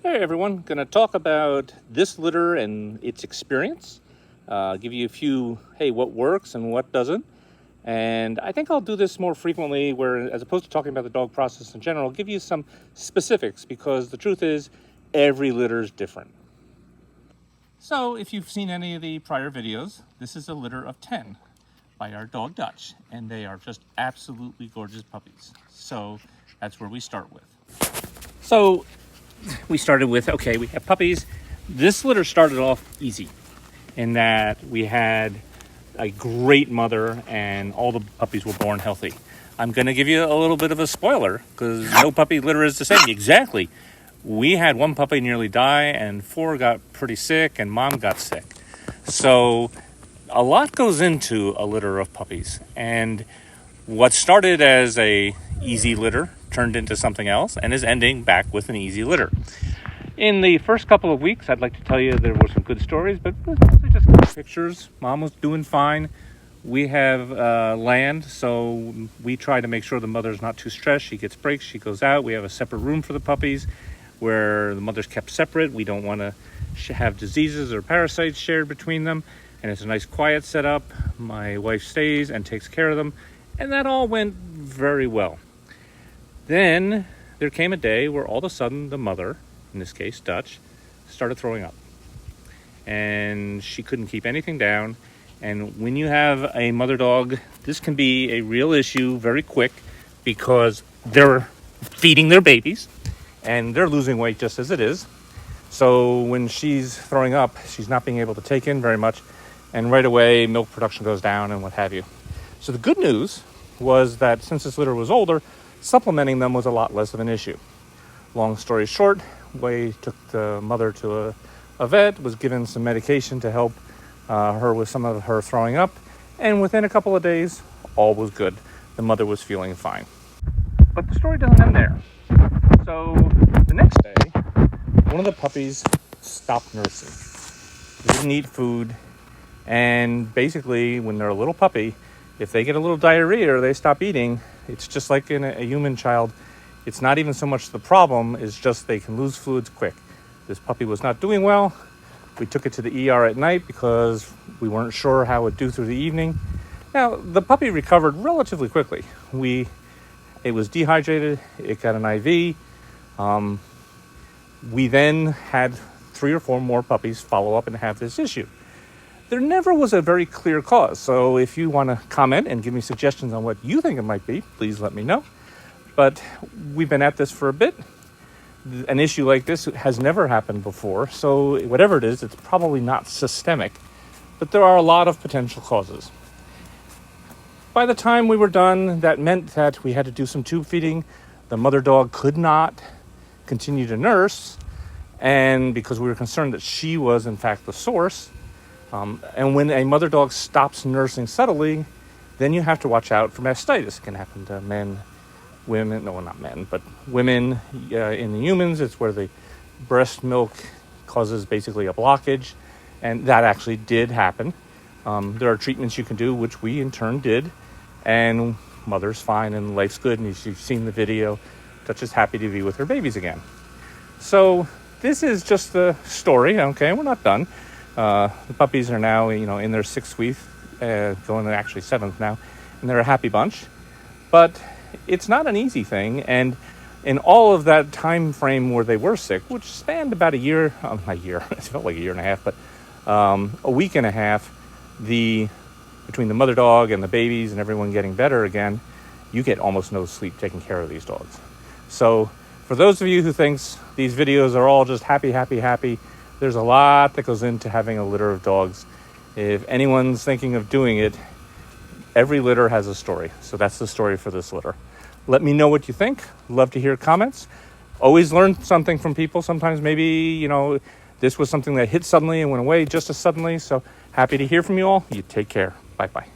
Hey everyone, going to talk about this litter and its experience. Give you a few, hey, what works and what doesn't. And I think I'll do this more frequently where, as opposed to talking about the dog process in general, I'll give you some specifics because the truth is every litter is different. So if you've seen any of the prior videos, this is a litter of 10 by our dog Dutch, and they are just absolutely gorgeous puppies. So that's where we start with. So we started with, okay, we have puppies. This litter started off easy in that we had a great mother and all the puppies were born healthy. I'm going to give you a little bit of a spoiler because no puppy litter is the same. Exactly. We had one puppy nearly die and 4 got pretty sick and mom got sick. So a lot goes into a litter of puppies. And what started as a easy litter turned into something else and is ending back with an easy litter. In the first couple of weeks, I'd like to tell you there were some good stories, but mostly just good pictures. Mom was doing fine. We have land, so we try to make sure the mother's not too stressed. She gets breaks, she goes out. We have a separate room for the puppies where the mother's kept separate. We don't want to have diseases or parasites shared between them. And it's a nice quiet setup. My wife stays and takes care of them. And that all went very well. Then there came a day where all of a sudden the mother, in this case Dutch, started throwing up. And she couldn't keep anything down. And when you have a mother dog, this can be a real issue very quick because they're feeding their babies and they're losing weight just as it is. So when she's throwing up, she's not being able to take in very much. And right away, milk production goes down and what have you. So the good news was that since this litter was older, supplementing them was a lot less of an issue. Long story short, we took the mother to a vet, was given some medication to help her with some of her throwing up, and within a couple of days, all was good. The mother was feeling fine. But the story doesn't end there. So the next day, one of the puppies stopped nursing. They didn't eat food, and basically, when they're a little puppy, if they get a little diarrhea or they stop eating, it's just like in a human child. It's not even so much the problem, it's just they can lose fluids quick. This puppy was not doing well. We took it to the ER at night because we weren't sure how it would do through the evening. Now, the puppy recovered relatively quickly. It was dehydrated, it got an IV. We then had 3 or 4 more puppies follow up and have this issue. There never was a very clear cause, so if you want to comment and give me suggestions on what you think it might be, please let me know. But we've been at this for a bit. An issue like this has never happened before, so whatever it is, it's probably not systemic, but there are a lot of potential causes. By the time we were done, that meant that we had to do some tube feeding. The mother dog could not continue to nurse, and because we were concerned that she was in fact the source. And when a mother dog stops nursing subtly, then you have to watch out for mastitis. It can happen to men, women, no, not men, but women. In the humans, it's where the breast milk causes basically a blockage, and that actually did happen. There are treatments you can do, which we in turn did, and mother's fine and life's good, and as you've seen the video, Dutch is happy to be with her babies again. So this is just the story, okay? We're not done. The puppies are now, in their 6th week, going to actually 7th now, and they're a happy bunch. But it's not an easy thing, and in all of that time frame where they were sick, which spanned about a year, it felt like a year and a half, but a week and a half, between the mother dog and the babies and everyone getting better again, you get almost no sleep taking care of these dogs. So for those of you who thinks these videos are all just happy, there's a lot that goes into having a litter of dogs. If anyone's thinking of doing it, every litter has a story. So that's the story for this litter. Let me know what you think. Love to hear comments. Always learn something from people. Sometimes maybe, this was something that hit suddenly and went away just as suddenly. So happy to hear from you all. You take care. Bye-bye.